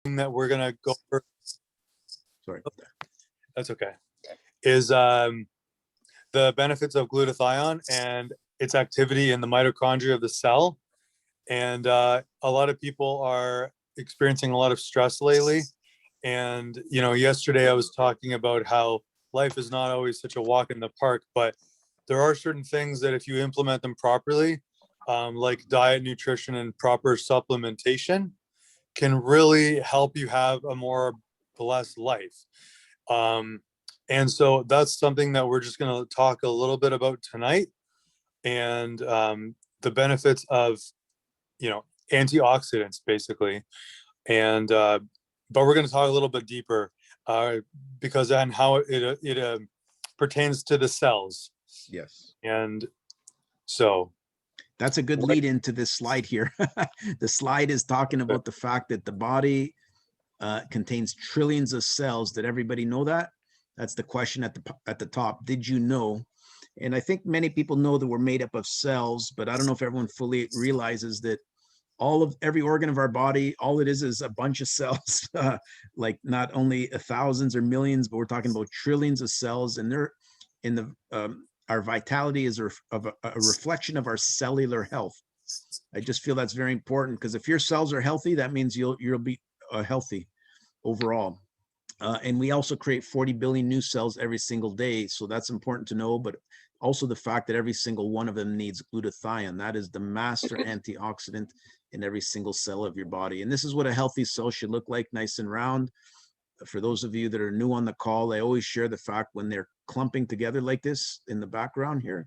that we're going to go over. Sorry. That's okay. Is the benefits of glutathione and its activity in the mitochondria of the cell. And a lot of people are experiencing a lot of stress lately. And, you know, yesterday I was talking about how life is not always such a walk in the park, but there are certain things that if you implement them properly, like diet, nutrition, and proper supplementation, can really help you have a more blessed life. And so that's something that we're just going to talk a little bit about tonight, and the benefits of, you know, antioxidants basically. And but we're going to talk a little bit deeper because and how it pertains to the cells. Yes. And so that's a good lead into this slide here. The slide is talking about the fact that the body contains trillions of cells. Did everybody know that? That's the question at the top. Did you know? And I think many people know that we're made up of cells, but I don't know if everyone fully realizes that every organ of our body, all it is a bunch of cells, like not only thousands or millions, but we're talking about trillions of cells, and they're in the our vitality is a reflection of our cellular health. I just feel that's very important, because if your cells are healthy, that means you'll be healthy overall. And we also create 40 billion new cells every single day. So that's important to know, but also the fact that every single one of them needs glutathione. That is the master antioxidant in every single cell of your body. And this is what a healthy cell should look like, nice and round. For those of you that are new on the call, I always share the fact when they're clumping together like this in the background here,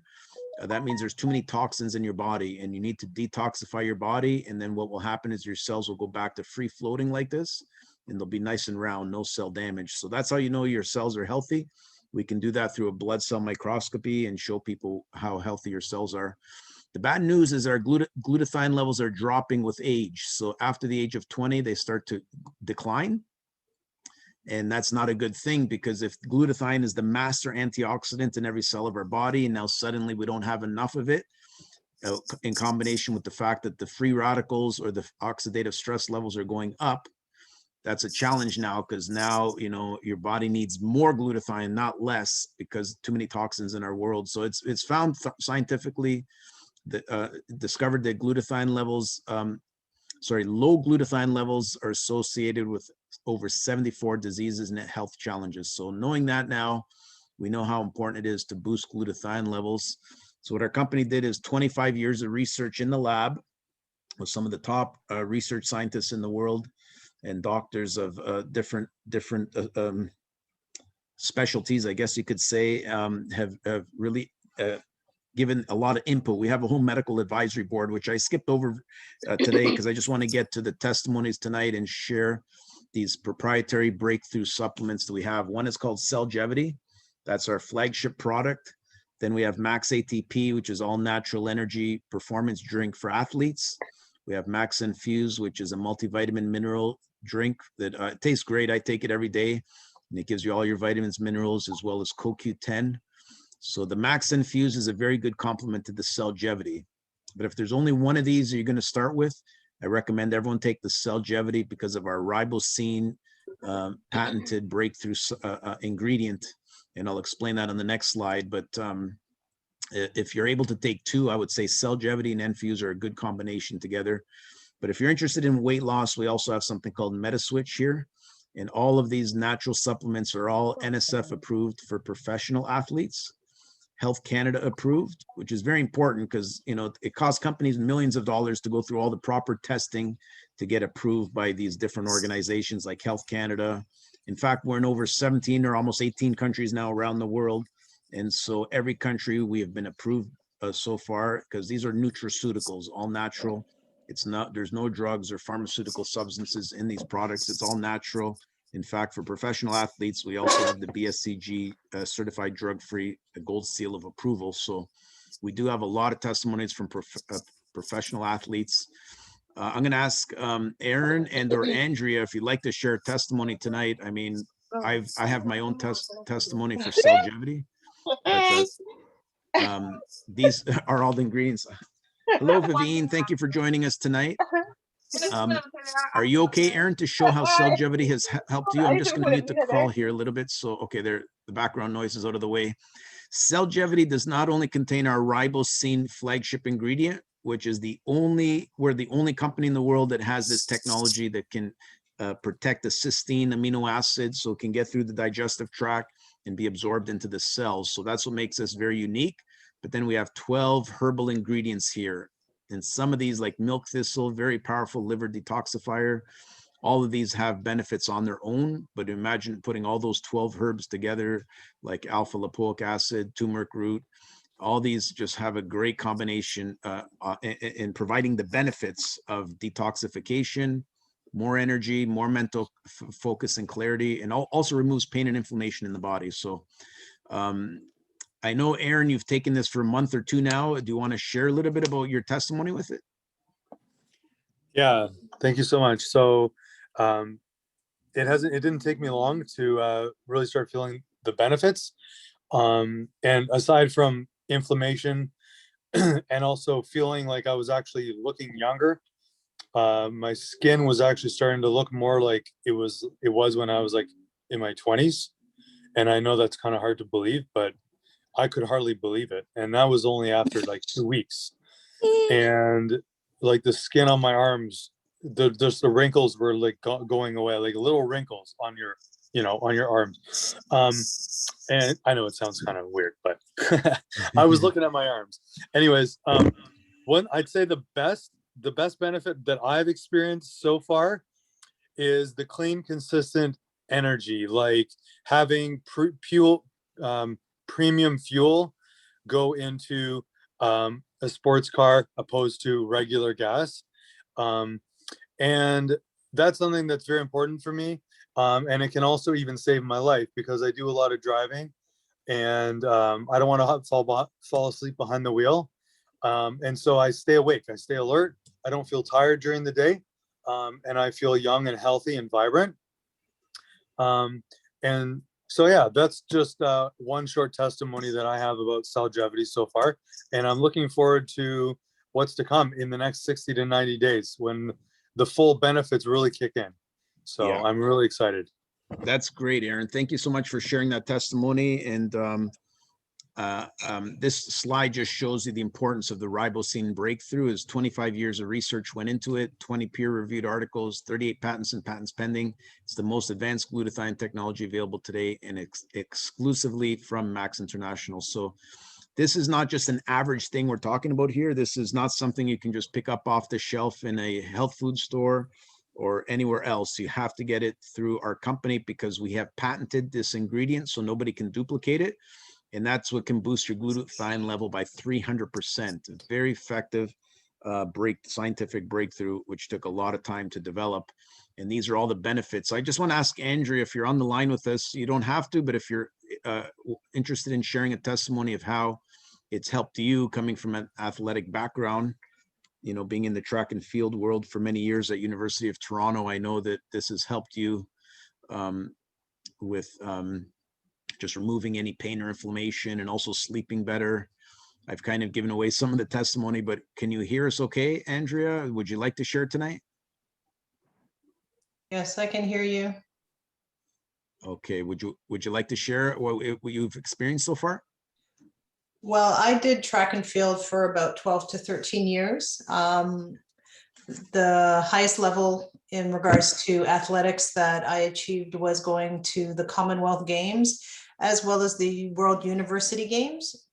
that means there's too many toxins in your body, and you need to detoxify your body. And then what will happen is your cells will go back to free floating like this, and they'll be nice and round, no cell damage. So that's how you know your cells are healthy. We can do that through a blood cell microscopy and show people how healthy your cells are. The bad news is our glutathione levels are dropping with age. So after the age of 20, they start to decline. And that's not a good thing, because if glutathione is the master antioxidant in every cell of our body, and now suddenly we don't have enough of it, in combination with the fact that the free radicals or the oxidative stress levels are going up, that's a challenge now, because now, you know, your body needs more glutathione, not less, because too many toxins in our world. So it's found scientifically that discovered that glutathione levels, low glutathione levels are associated with over 74 diseases and health challenges. So knowing that now, we know how important it is to boost glutathione levels. So what our company did is 25 years of research in the lab with some of the top research scientists in the world and doctors of different specialties, I guess you could say, have really given a lot of input. We have a whole medical advisory board, which I skipped over today because I just want to get to the testimonies tonight and share these proprietary breakthrough supplements that we have. One is called Cellgevity. That's our flagship product. Then we have Max ATP, which is all natural energy performance drink for athletes. We have Max Infuse, which is a multivitamin mineral drink that tastes great. I take it every day, and it gives you all your vitamins, minerals, as well as CoQ10. So the Max Infuse is a very good complement to the Cellgevity. But if there's only one of these you're going to start with, I recommend everyone take the Cellgevity because of our ribosine patented breakthrough ingredient. And I'll explain that on the next slide. But if you're able to take two, I would say Cellgevity and Infuse are a good combination together. But if you're interested in weight loss, we also have something called MetaSwitch here. And all of these natural supplements are all NSF approved for professional athletes, Health Canada approved, which is very important because, you know, it costs companies millions of dollars to go through all the proper testing to get approved by these different organizations like Health Canada. In fact, we're in over 17 or almost 18 countries now around the world. And so every country we have been approved so far, because these are nutraceuticals, all natural. It's not, there's no drugs or pharmaceutical substances in these products. It's all natural. In fact, for professional athletes, we also have the BSCG certified drug-free gold seal of approval. So we do have a lot of testimonies from professional athletes. I'm going to ask Aaron and or Andrea if you'd like to share a testimony tonight. I mean, I have my own testimony for Cellgevity, but these are all the ingredients. Hello, Vivine. Thank you for joining us tonight. Are you okay, Aaron, to show how Cellgevity has helped you? I'm just going to mute the call here a little bit. So, okay, there, the background noise is out of the way. Cellgevity does not only contain our ribosine flagship ingredient, which is we're the only company in the world that has this technology that can protect the cysteine amino acid, so it can get through the digestive tract and be absorbed into the cells. So that's what makes us very unique. But then we have 12 herbal ingredients here. And some of these, like milk thistle, very powerful liver detoxifier. All of these have benefits on their own, but imagine putting all those 12 herbs together, like alpha lipoic acid, turmeric root. All these just have a great combination in providing the benefits of detoxification, more energy, more mental focus and clarity, and also removes pain and inflammation in the body. So I know, Aaron, you've taken this for a month or two now. Do you want to share a little bit about your testimony with it? Yeah, thank you so much. So it didn't take me long to really start feeling the benefits. And aside from inflammation and also feeling like I was actually looking younger, my skin was actually starting to look more like it was when I was like in my 20s. And I know that's kind of hard to believe, but I could hardly believe it. And that was only after like 2 weeks. And like the skin on my arms, just the wrinkles were like going away, like little wrinkles on your, on your arms. And I know it sounds kind of weird, but I was looking at my arms. Anyways, I'd say the best benefit that I've experienced so far is the clean, consistent energy, like having premium fuel go into a sports car opposed to regular gas. And that's something that's very important for me. And it can also even save my life because I do a lot of driving and I don't want to fall asleep behind the wheel. And so I stay awake, I stay alert. I don't feel tired during the day. And I feel young and healthy and vibrant. And so, yeah, that's just one short testimony that I have about Cellgevity so far. And I'm looking forward to what's to come in the next 60 to 90 days when the full benefits really kick in. So yeah. I'm really excited. That's great, Aaron. Thank you so much for sharing that testimony. And this slide just shows you the importance of the ribosine breakthrough. Is 25 years of research went into it, 20 peer-reviewed articles, 38 patents and patents pending. It's the most advanced glutathione technology available today and exclusively from Max International. So this is not just an average thing we're talking about here. This is not something you can just pick up off the shelf in a health food store or anywhere else. You have to get it through our company because we have patented this ingredient so nobody can duplicate it. And that's what can boost your glutathione level by 300%. A very effective scientific breakthrough, which took a lot of time to develop. And these are all the benefits. I just want to ask Andrea, if you're on the line with us, you don't have to, but if you're interested in sharing a testimony of how it's helped you coming from an athletic background, being in the track and field world for many years at University of Toronto, I know that this has helped you with just removing any pain or inflammation and also sleeping better. I've kind of given away some of the testimony, but can you hear us okay, Andrea? Would you like to share tonight? Yes, I can hear you. Okay, would you like to share what you've experienced so far? Well, I did track and field for about 12 to 13 years. The highest level in regards to athletics that I achieved was going to the Commonwealth Games, as well as the World University Games.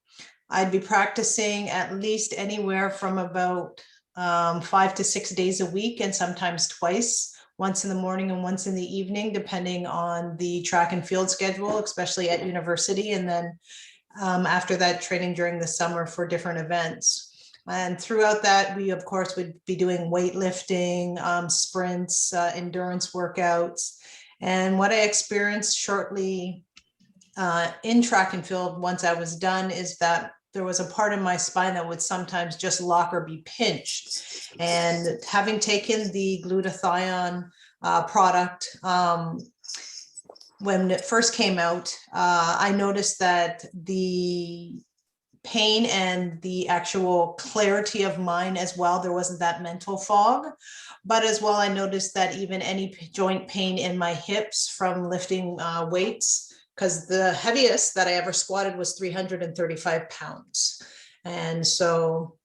I'd be practicing at least anywhere from about 5 to 6 days a week, and sometimes twice, once in the morning and once in the evening, depending on the track and field schedule, especially at university. And then after that, training during the summer for different events. And throughout that, we, of course, would be doing weightlifting, sprints, endurance workouts. And what I experienced shortly in track and field once I was done is that there was a part in my spine that would sometimes just lock or be pinched. And having taken the glutathione product, when it first came out, I noticed that the pain and the actual clarity of mind as well. There wasn't that mental fog. But as well, I noticed that even any joint pain in my hips from lifting weights, because the heaviest that I ever squatted was 335 pounds. And so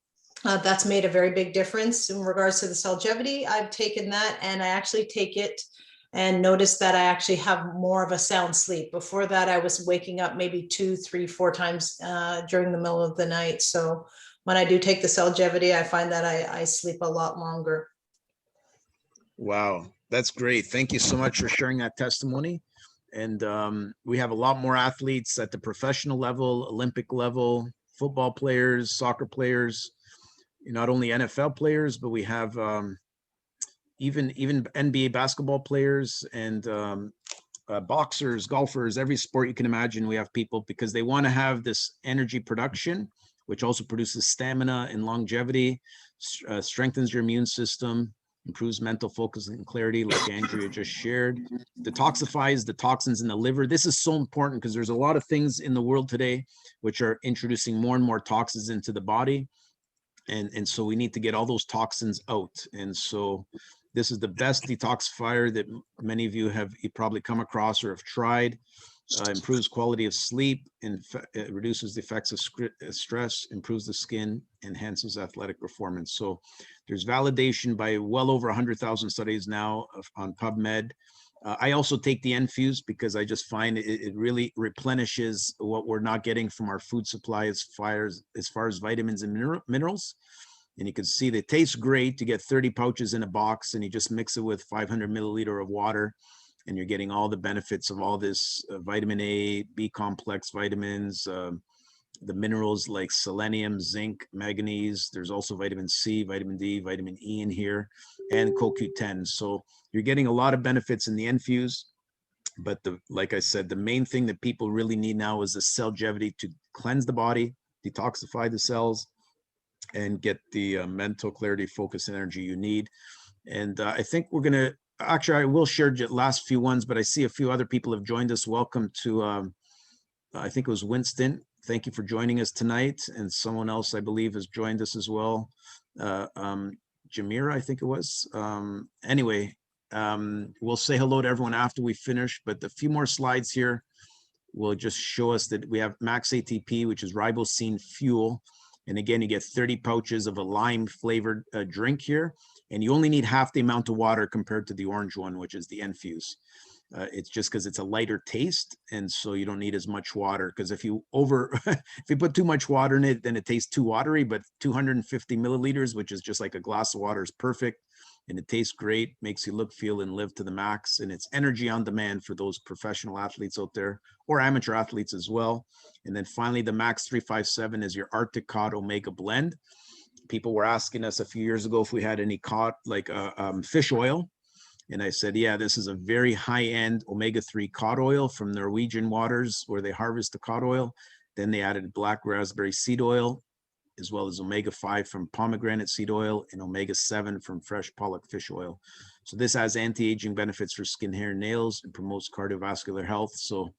that's made a very big difference in regards to the Cellgevity. I've taken that and I actually take it and noticed that I actually have more of a sound sleep. Before that, I was waking up maybe 2, 3, 4 times during the middle of the night. So when I do take the Cellgevity, I find that I sleep a lot longer. Wow, that's great. Thank you so much for sharing that testimony. And we have a lot more athletes at the professional level, Olympic level, football players, soccer players, not only NFL players, but we have even NBA basketball players and boxers, golfers, every sport you can imagine. We have people because they want to have this energy production, which also produces stamina and longevity, strengthens your immune system, improves mental focus and clarity, like Andrea just shared, detoxifies the toxins in the liver. This is so important because there's a lot of things in the world today which are introducing more and more toxins into the body. And so we need to get all those toxins out. And so this is the best detoxifier that many of you have probably come across or have tried. Improves quality of sleep, and it reduces the effects of stress, improves the skin, enhances athletic performance. So there's validation by well over 100,000 studies now on PubMed. I also take the Enfuse because I just find it really replenishes what we're not getting from our food supply as far as vitamins and minerals. And you can see they taste great. You get 30 pouches in a box and you just mix it with 500 milliliter of water. And you're getting all the benefits of all this vitamin A, B complex vitamins, the minerals like selenium, zinc, manganese. There's also vitamin C, vitamin D, vitamin E in here, and CoQ10. So you're getting a lot of benefits in the Enfuse. But like I said, the main thing that people really need now is the Cellgevity to cleanse the body, detoxify the cells, and get the mental clarity, focus, and energy you need. And I think we're going to, actually, I will share the last few ones, but I see a few other people have joined us. Welcome to, I think it was Winston. Thank you for joining us tonight. And someone else, I believe, has joined us as well. Jamira, I think it was. Anyway, we'll say hello to everyone after we finish, but a few more slides here will just show us that we have Max ATP, which is ribosine fuel. And again, you get 30 pouches of a lime flavored drink here. And you only need half the amount of water compared to the orange one, which is the Enfuse. It's just because it's a lighter taste, and so you don't need as much water. Because if you if you put too much water in it, then it tastes too watery. But 250 milliliters, which is just like a glass of water, is perfect, and it tastes great. Makes you look, feel, and live to the max. And it's energy on demand for those professional athletes out there, or amateur athletes as well. And then finally, the Max 357 is your Arctic Cod Omega blend. People were asking us a few years ago if we had any cod, like fish oil. And I said, yeah, this is a very high-end omega-3 cod oil from Norwegian waters where they harvest the cod oil. Then they added black raspberry seed oil, as well as omega-5 from pomegranate seed oil and omega-7 from fresh pollock fish oil. So this has anti-aging benefits for skin, hair, and nails, and promotes cardiovascular health. So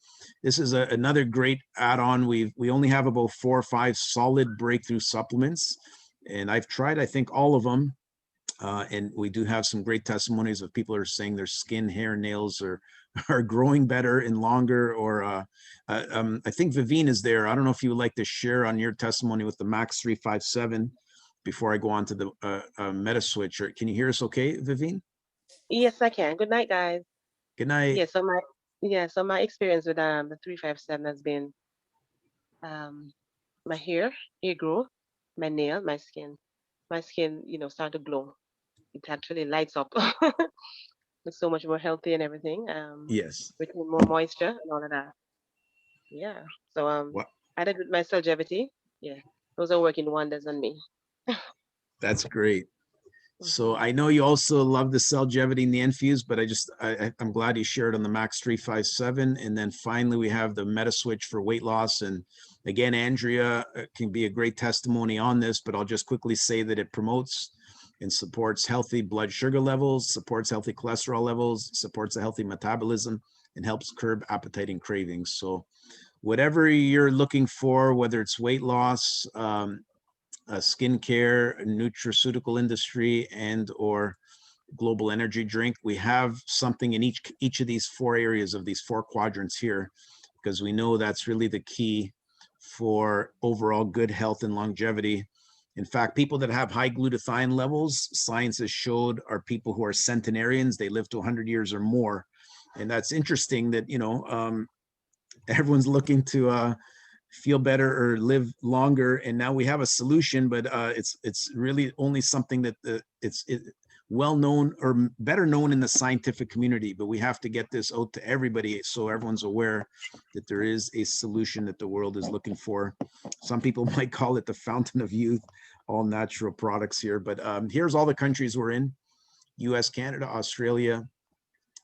this is another great add-on. We only have about 4 or 5 solid breakthrough supplements. And I've tried, I think, all of them. And we do have some great testimonies of people who are saying their skin, hair, nails are growing better and longer. Or I think Vivine is there. I don't know if you would like to share on your testimony with the Max 357 before I go on to the Meta Switch. Or can you hear us okay, Vivine? Yes, I can. Good night, guys. Good night. So my experience with the 357 has been my hair growth, my nail, my skin. My skin, start to glow. It actually lights up. Looks so much more healthy and everything. Yes. With more moisture and all of that. Yeah. So What? I did with my Cellgevity. Yeah. Those are working wonders on me. That's great. So Mhm. I know you also love the Cellgevity and the Enfuse, but I'm glad you shared on the Max 357. And then finally, we have the Meta Switch for weight loss. And again, Andrea can be a great testimony on this, but I'll just quickly say that it promotes and supports healthy blood sugar levels, supports healthy cholesterol levels, supports a healthy metabolism, and helps curb appetite and cravings. So whatever you're looking for, whether it's weight loss, skincare, nutraceutical industry, and or global energy drink, we have something in each of these 4 areas of these 4 quadrants here, because we know that's really the key for overall good health and longevity. In fact, people that have high glutathione levels, science has showed, are people who are centenarians. They live to 100 years or more. And that's interesting that, everyone's looking to feel better or live longer. And now we have a solution, but it's really only something that it's well known or better known in the scientific community, but we have to get this out to everybody so everyone's aware that there is a solution that the world is looking for. Some people might call it the fountain of youth, all natural products here, but here's all the countries we're in: US, Canada, Australia,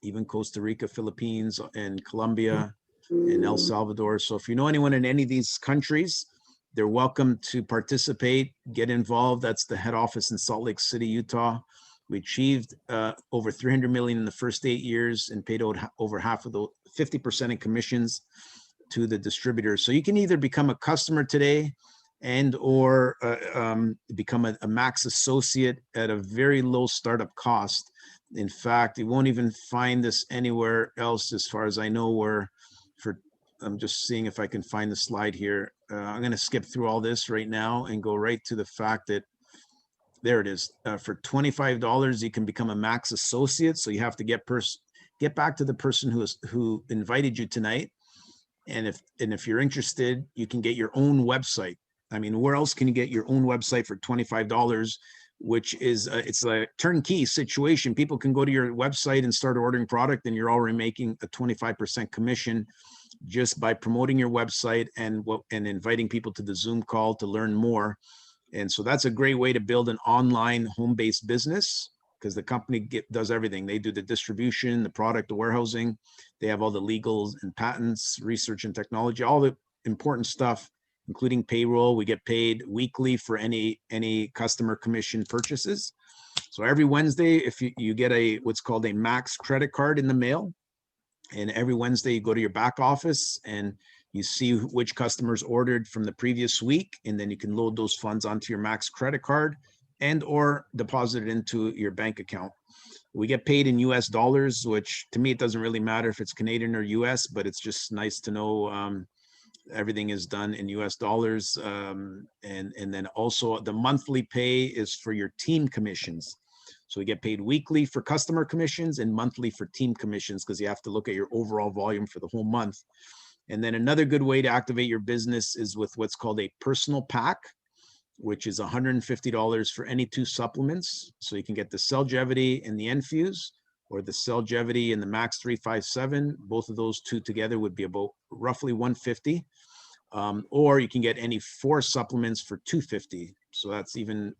even Costa Rica, Philippines, and Colombia, and El Salvador. So if you know anyone in any of these countries, they're welcome to participate, get involved. That's the head office in Salt Lake City, Utah. We achieved over 300 million in the first 8 years and paid out over half of the 50% in commissions to the distributors. So you can either become a customer today and or become a max associate at a very low startup cost. In fact, you won't even find this anywhere else, as far as I know, where I'm just seeing if I can find the slide here. I'm going to skip through all this right now and go right to the fact that there it is. For $25, you can become a max associate. So you have to get back to the person who invited you tonight. And if you're interested, you can get your own website. I mean, where else can you get your own website for $25? Which is it's a turnkey situation. People can go to your website and start ordering product, and you're already making a 25% commission just by promoting your website and inviting people to the Zoom call to learn more. And so that's a great way to build an online home-based business, because the company does everything. They do the distribution, the product, the warehousing. They have all the legals and patents, research and technology, all the important stuff, including payroll. We get paid weekly for any customer commission purchases. So every Wednesday, if you get what's called a Max credit card in the mail, and every Wednesday you go to your back office and you see which customers ordered from the previous week, and then you can load those funds onto your Max credit card and or deposit it into your bank account. We get paid in US dollars, which to me, it doesn't really matter if it's Canadian or US, but it's just nice to know everything is done in US dollars. And then also the monthly pay is for your team commissions. So we get paid weekly for customer commissions and monthly for team commissions, because you have to look at your overall volume for the whole month. And then another good way to activate your business is with what's called a personal pack, which is $150 for any 2 supplements. So you can get the Cellgevity and the Enfuse, or the Cellgevity and the Max 357. Both of those 2 together would be about roughly $150. Or you can get any 4 supplements for $250. So that's even,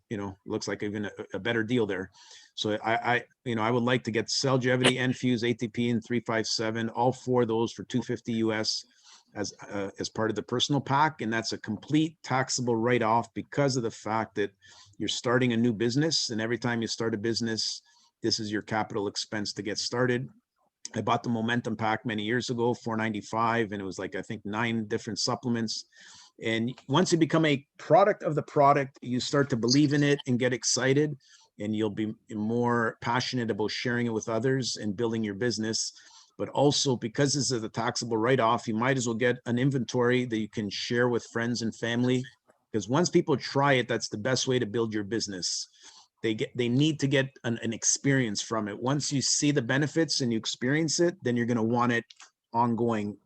looks like even a better deal there. So I would like to get Cellgevity, Enfuse, ATP, and 357, all 4 of those for $250 US as part of the personal pack. And that's a complete taxable write-off because of the fact that you're starting a new business. And every time you start a business, this is your capital expense to get started. I bought the Momentum Pack many years ago, $495, and it was like, I think, 9 different supplements. And once you become a product of the product, you start to believe in it and get excited, and you'll be more passionate about sharing it with others and building your business. But also, because this is a taxable write-off, you might as well get an inventory that you can share with friends and family, because once people try it, that's the best way to build your business. They need to get an experience from it. Once you see the benefits and you experience it, then you're going to want it ongoing.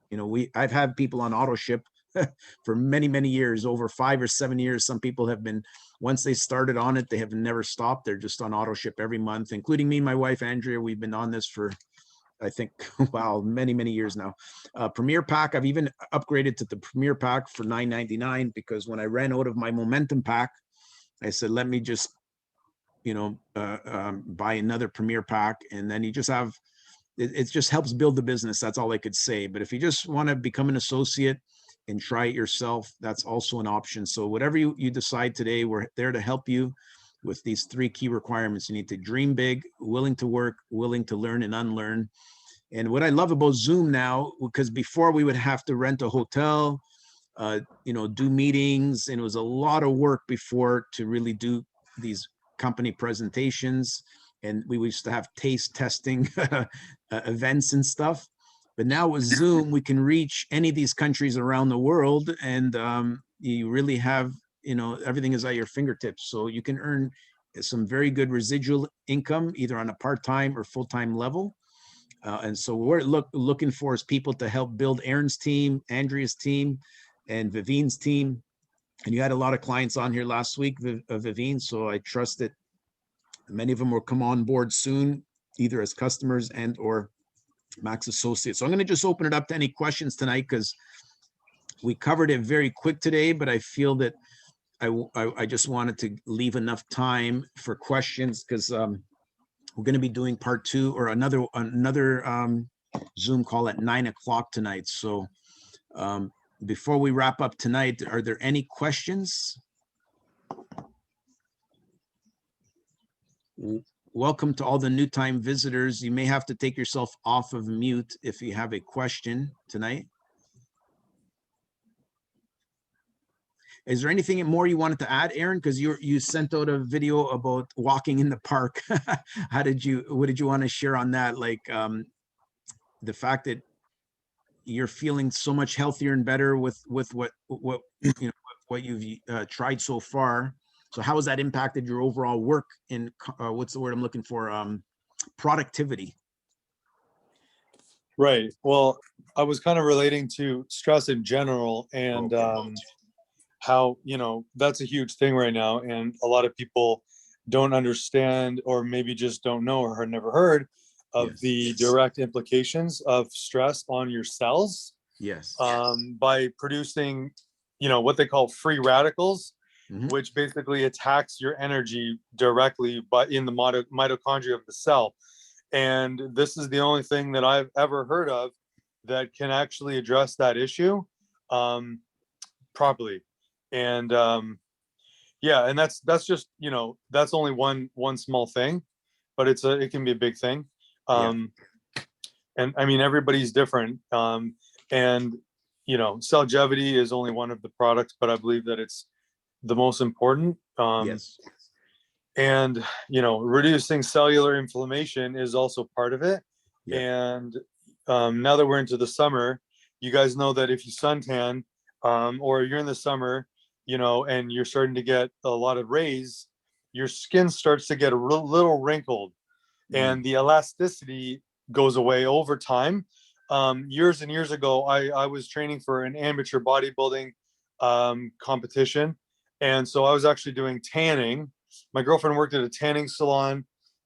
I've had people on auto ship for many, many years, over 5 or 7 years. Some people have been, once they started on it, they have never stopped. They're just on auto ship every month, including me and my wife, Andrea. We've been on this for, I think, wow, many, many years now. Premier Pack, I've even upgraded to the Premier Pack for $9.99, because when I ran out of my Momentum Pack, I said, let me just buy another Premier Pack. And then you just have, it just helps build the business. That's all I could say. But if you just want to become an associate and try it yourself, that's also an option. So whatever you decide today, we're there to help you with these 3 key requirements. You need to dream big, willing to work, willing to learn and unlearn. And what I love about Zoom now, because before we would have to rent a hotel, do meetings, and it was a lot of work before to really do these company presentations. And we used to have taste testing events and stuff. But now with Zoom, we can reach any of these countries around the world, and you really have, everything is at your fingertips. So you can earn some very good residual income, either on a part-time or full-time level. And so we're looking for is people to help build Aaron's team, Andrea's team, and Vivine's team. And you had a lot of clients on here last week, Vivine. So I trust that many of them will come on board soon, either as customers and or Max associates. So I'm going to just open it up to any questions tonight, because we covered it very quick today, but I feel that I just wanted to leave enough time for questions, because we're going to be doing part 2 or another Zoom call at 9 o'clock tonight. So before we wrap up tonight, are there any questions? Welcome to all the new time visitors. You may have to take yourself off of mute if you have a question tonight. Is there anything more you wanted to add, Aaron? Because you sent out a video about walking in the park. What did you want to share on that? Like the fact that you're feeling so much healthier and better with what you've tried so far. So how has that impacted your overall work in what's the word I'm looking for? Productivity. Right. Well, I was kind of relating to stress in general, and how, that's a huge thing right now. And a lot of people don't understand, or maybe just don't know or had never heard of the direct implications of stress on your cells. Yes. By producing, what they call free radicals, which basically attacks your energy directly, but in the mitochondria of the cell. And this is the only thing that I've ever heard of that can actually address that issue properly. And and that's just, that's only one small thing, but it can be a big thing. And I mean, everybody's different. And Cellgevity is only one of the products, but I believe that it's the most important. And reducing cellular inflammation is also part of it. And now that we're into the summer, you guys know that if you suntan, or you're in the summer, and you're starting to get a lot of rays, your skin starts to get a little wrinkled, and the elasticity goes away over time. Years and years ago, I was training for an amateur bodybuilding competition. And so I was actually doing tanning. My girlfriend worked at a tanning salon.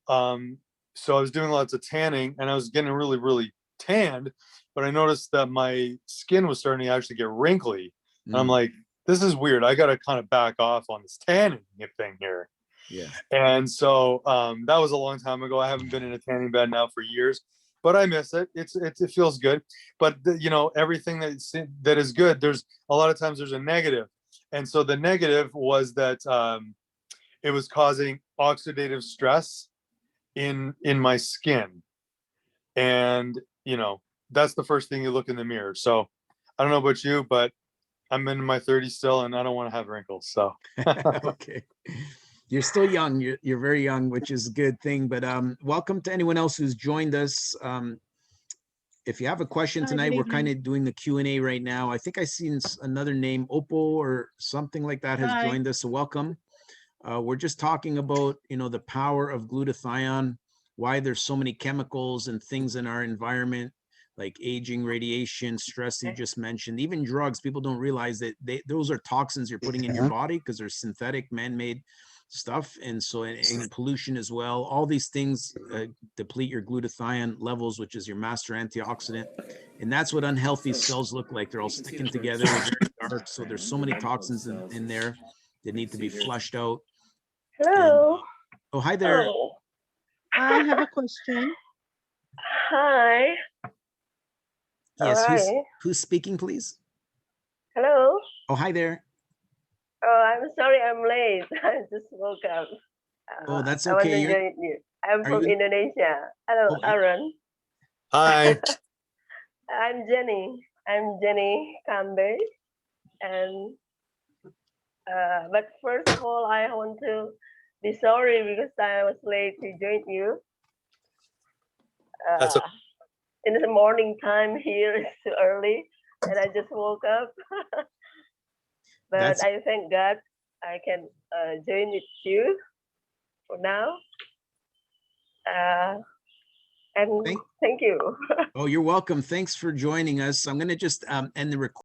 So I was doing lots of tanning, and I was getting really, really tanned, but I noticed that my skin was starting to actually get wrinkly. And I'm like, this is weird. I got to kind of back off on this tanning thing here. And so that was a long time ago. I haven't been in a tanning bed now for years, but I miss it. It feels good. But everything that is good, there's a lot of times there's a negative. And so the negative was that it was causing oxidative stress in my skin. And that's the first thing you look in the mirror. So I don't know about you, but I'm in my 30s still, and I don't want to have wrinkles. So okay. You're still young. You're very young, which is a good thing. But welcome to anyone else who's joined us. If you have a question tonight, we're kind of doing the Q&A right now. I think I seen another name, Oppo or something like that, has joined us. So welcome. We're just talking about, the power of glutathione, why there's so many chemicals and things in our environment, like aging, radiation, stress you just mentioned, even drugs. People don't realize that those are toxins you're putting in your body, because they're synthetic, man-made stuff. And so, and pollution as well. All these things deplete your glutathione levels, which is your master antioxidant. And that's what unhealthy cells look like. They're all sticking together, very dark. So there's so many toxins in there that need to be flushed out. Hello. And, oh, hi there. Hello. I have a question. Hi. Yes, Alright. who's speaking, please? Hello. Oh, hi there. Oh, I'm sorry I'm late. I just woke up. Oh, that's I want okay. to join you. I'm from Indonesia. Hello, Oh, Aaron. Hi. I'm Jenny. I'm Jenny Kambe. And but first of all, I want to be sorry because I was late to join you. That's okay. In the morning time here, it's too early, and I just woke up. But That's- I thank God I can join with you for now. And Thank- thank you. Oh, you're welcome. Thanks for joining us. I'm going to just end the recording.